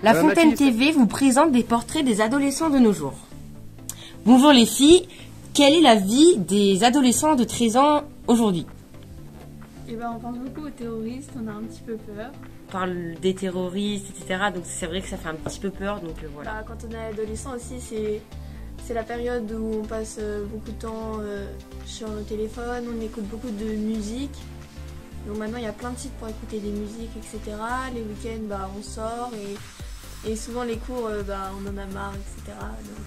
La Fontaine TV vous présente des portraits des adolescents de nos jours. Bonjour les filles, quelle est la vie des adolescents de 13 ans aujourd'hui? Eh ben, on pense beaucoup aux terroristes, on a un petit peu peur. On parle des terroristes, etc. Donc c'est vrai que ça fait un petit peu peur, donc voilà. Bah, quand on est adolescent aussi, c'est la période où on passe beaucoup de temps sur nos téléphones, on écoute beaucoup de musique. Donc maintenant il y a plein de sites pour écouter des musiques, etc. Les week-ends, bah, on sort et souvent les cours, bah, on en a marre, etc. Donc,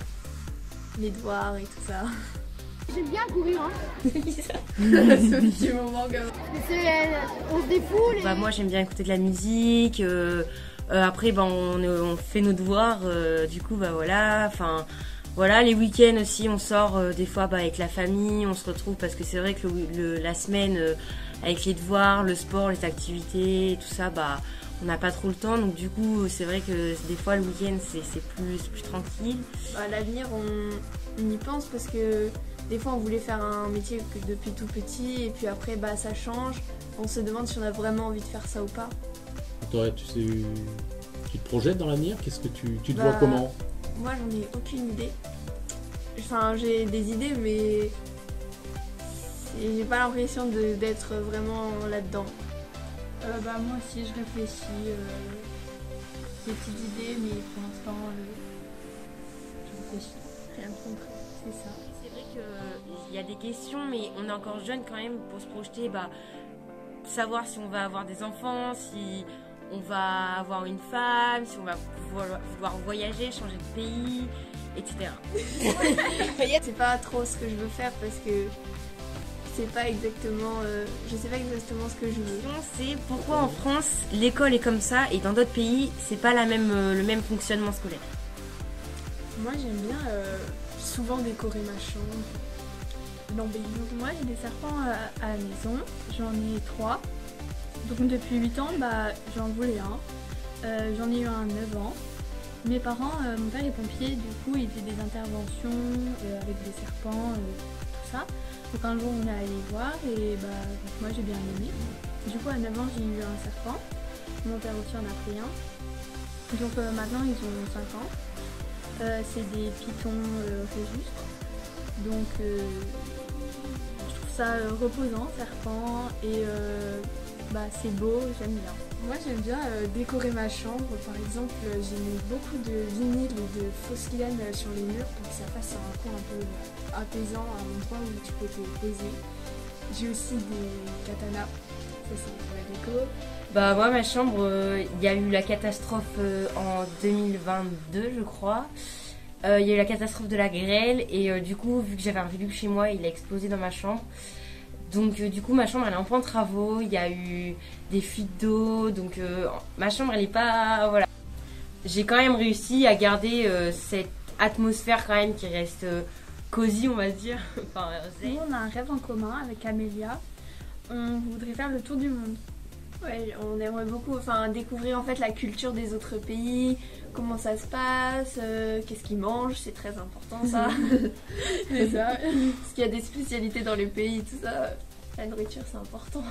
les devoirs et tout ça. J'aime bien courir, hein. C'est un petit moment quand même. On se défoule. Bah, moi j'aime bien écouter de la musique. Après bah, on fait nos devoirs. Du coup bah voilà. Enfin voilà, les week-ends aussi on sort des fois bah, avec la famille. On se retrouve parce que c'est vrai que la semaine avec les devoirs, le sport, les activités, tout ça bah on n'a pas trop le temps. Donc du coup c'est vrai que des fois le week-end c'est plus tranquille. Bah, l'avenir on y pense parce que des fois on voulait faire un métier depuis tout petit et puis après bah, ça change. On se demande si on a vraiment envie de faire ça ou pas. Tu te projettes dans l'avenir? Qu'est-ce que tu te vois comment? Moi j'en ai aucune idée. Enfin j'ai des idées mais j'ai pas l'impression d'être vraiment là-dedans. Bah, moi aussi je réfléchis des petites idées mais pour l'instant je réfléchis. Rien de concret, c'est ça. C'est vrai qu'il y a des questions, mais on est encore jeune quand même pour se projeter, bah, savoir si on va avoir des enfants, si on va avoir une femme, si on va vouloir voyager, changer de pays, etc. C'est pas trop ce que je veux faire parce que c'est pas exactement, je sais pas exactement ce que je veux. C'est pourquoi en France l'école est comme ça et dans d'autres pays c'est pas le même fonctionnement scolaire. Moi j'aime bien souvent décorer ma chambre, l'embellir. Moi j'ai des serpents à la maison, j'en ai 3. Donc depuis 8 ans bah, j'en voulais un. J'en ai eu un à 9 ans. Mes parents, mon père est pompier, du coup il fait des interventions avec des serpents, tout ça. Donc un jour on est allé voir et bah, moi j'ai bien aimé. Du coup à 9 ans j'ai eu un serpent, mon père aussi en a pris un. Donc maintenant ils ont 5 ans. C'est des pitons régustres. Donc je trouve ça reposant, serpent, et bah, c'est beau, j'aime bien. Moi j'aime bien décorer ma chambre, par exemple j'ai mis beaucoup de vinyles et de fausses lianes sur les murs pour que ça fasse un coin un peu apaisant, un endroit où tu peux te poser. J'ai aussi des katanas, ça c'est pour la déco. Bah moi ma chambre, il y a eu la catastrophe en 2022 je crois. Il y a eu la catastrophe de la grêle et du coup vu que j'avais un Velux chez moi il a explosé dans ma chambre. Donc du coup ma chambre elle est en plein de travaux, il y a eu des fuites d'eau, donc ma chambre elle est pas... Voilà. J'ai quand même réussi à garder cette atmosphère quand même qui reste cosy on va dire. Enfin, nous on a un rêve en commun avec Amélia, on voudrait faire le tour du monde. Ouais, on aimerait beaucoup découvrir en fait la culture des autres pays, comment ça se passe, qu'est-ce qu'ils mangent, c'est très important ça. C'est ça. Parce qu'il y a des spécialités dans les pays, tout ça. La nourriture c'est important.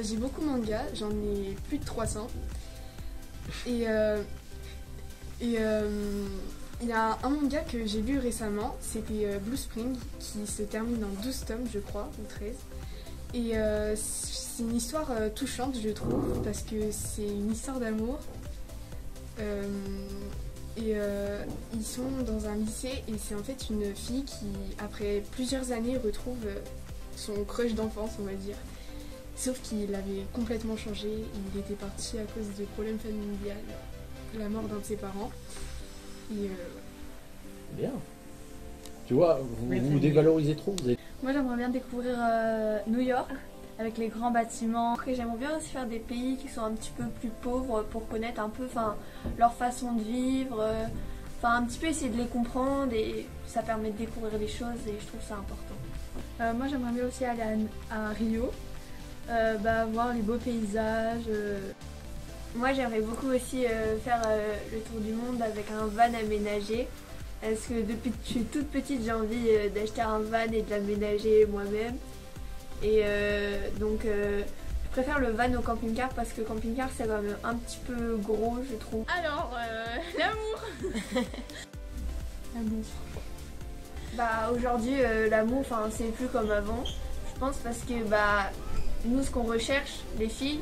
J'ai beaucoup de mangas, j'en ai plus de 300. Et il y a un manga que j'ai lu récemment, c'était Blue Spring, qui se termine en 12 tomes je crois, ou 13. Et c'est une histoire touchante je trouve, parce que c'est une histoire d'amour. Ils sont dans un lycée et c'est en fait une fille qui, après plusieurs années, retrouve son crush d'enfance, on va dire. Sauf qu'il avait complètement changé, il était parti à cause de problèmes familiaux, la mort d'un de ses parents. Et Bien. Tu vois, vous dévalorisez trop. Moi j'aimerais bien découvrir New York avec les grands bâtiments. Après j'aimerais bien aussi faire des pays qui sont un petit peu plus pauvres pour connaître un peu leur façon de vivre, un petit peu essayer de les comprendre et ça permet de découvrir des choses et je trouve ça important. Moi j'aimerais bien aussi aller à Rio, voir les beaux paysages. Moi j'aimerais beaucoup aussi faire le tour du monde avec un van aménagé. Parce que depuis que je suis toute petite, j'ai envie d'acheter un van et de l'aménager moi-même. Et donc Je préfère le van au camping-car parce que camping-car c'est quand même un petit peu gros, je trouve. Alors, l'amour. L'amour. Bah aujourd'hui l'amour, enfin c'est plus comme avant, je pense, parce que bah nous ce qu'on recherche, les filles,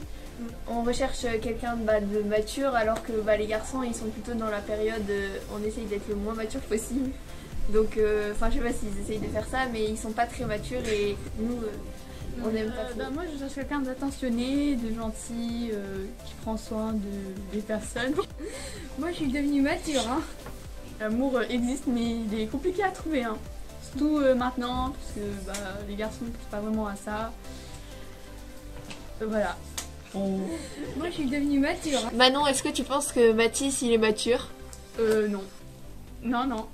on recherche quelqu'un de mature, alors que bah, les garçons ils sont plutôt dans la période on essaye d'être le moins mature possible. Donc enfin je sais pas s'ils essayent de faire ça, mais ils sont pas très matures et nous on aime pas trop. Bah, moi je cherche quelqu'un d'attentionné, de gentil, qui prend soin des personnes. Moi, je suis devenue mature, hein. L'amour existe mais il est compliqué à trouver, hein. Surtout maintenant parce que bah, les garçons ne pensent pas vraiment à ça. Voilà. Moi, je suis devenue mature, hein. Manon, est-ce que tu penses que Mathis il est mature? Non. Non.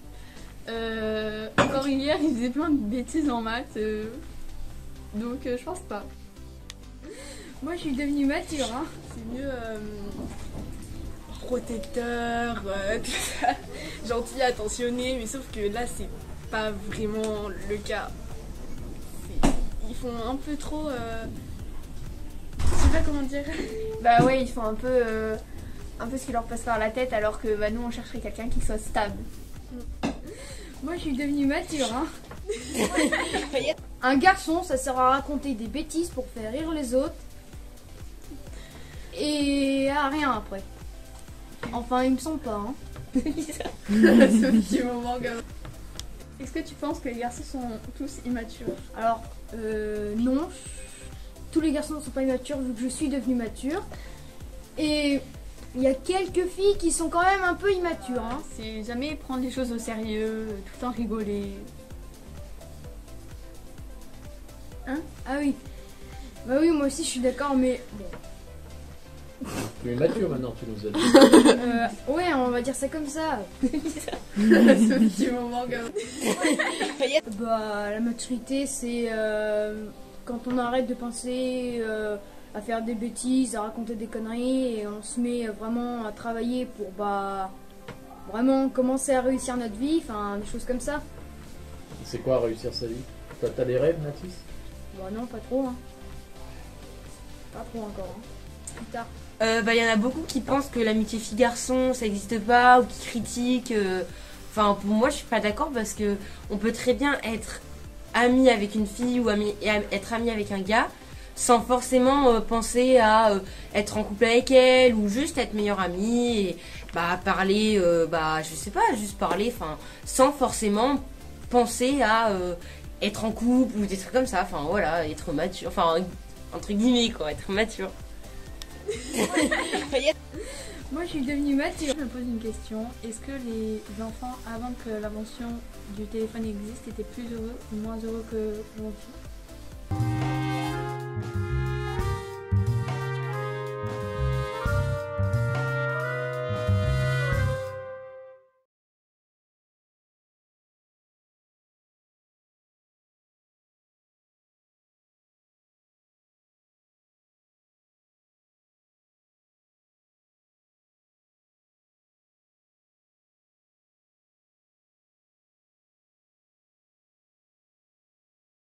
Encore hier il faisait plein de bêtises en maths, donc je pense pas. Moi, je suis devenue mature, hein. C'est mieux protecteur, tout ça, gentil, attentionné, mais sauf que là c'est pas vraiment le cas. Ils font un peu trop, je sais pas comment dire. Bah ouais, ils font un peu ce qui leur passe par la tête, alors que bah, nous on chercherait quelqu'un qui soit stable. Moi, je suis devenue mature, hein. Un garçon, ça sert à raconter des bêtises pour faire rire les autres. Et à rien après. Enfin, il me semble pas, hein. Ce petit moment comme... Est-ce que tu penses que les garçons sont tous immatures? Alors, non. Tous les garçons ne sont pas immatures vu que je suis devenue mature. Et il y a quelques filles qui sont quand même un peu immatures, hein. C'est jamais prendre les choses au sérieux, tout le temps rigoler. Hein? Ah oui. Bah oui, moi aussi je suis d'accord, mais bon. Tu es mature maintenant, tu nous as dit. Ouais, on va dire ça comme ça. Ce petit moment comme... Bah, la maturité, c'est quand on arrête de penser à faire des bêtises, à raconter des conneries, et on se met vraiment à travailler pour bah vraiment commencer à réussir notre vie, enfin des choses comme ça. C'est quoi réussir sa vie? T'as des rêves, Mathis? Bah non, pas trop, hein. Pas trop encore, hein. Plus tard. Bah, y en a beaucoup qui pensent que l'amitié fille-garçon ça n'existe pas ou qui critiquent. Enfin, pour moi, je suis pas d'accord parce que on peut très bien être ami avec une fille ou être ami avec un gars sans forcément penser à être en couple avec elle ou juste être meilleur ami et bah parler, bah je sais pas, juste parler, enfin sans forcément penser à être en couple ou des trucs comme ça. Enfin voilà, être mature, enfin entre guillemets quoi, être mature. Moi, je suis devenue mature. Je me pose une question. Est-ce que les enfants, avant que l'invention du téléphone existe, étaient plus heureux ou moins heureux qu'aujourd'hui?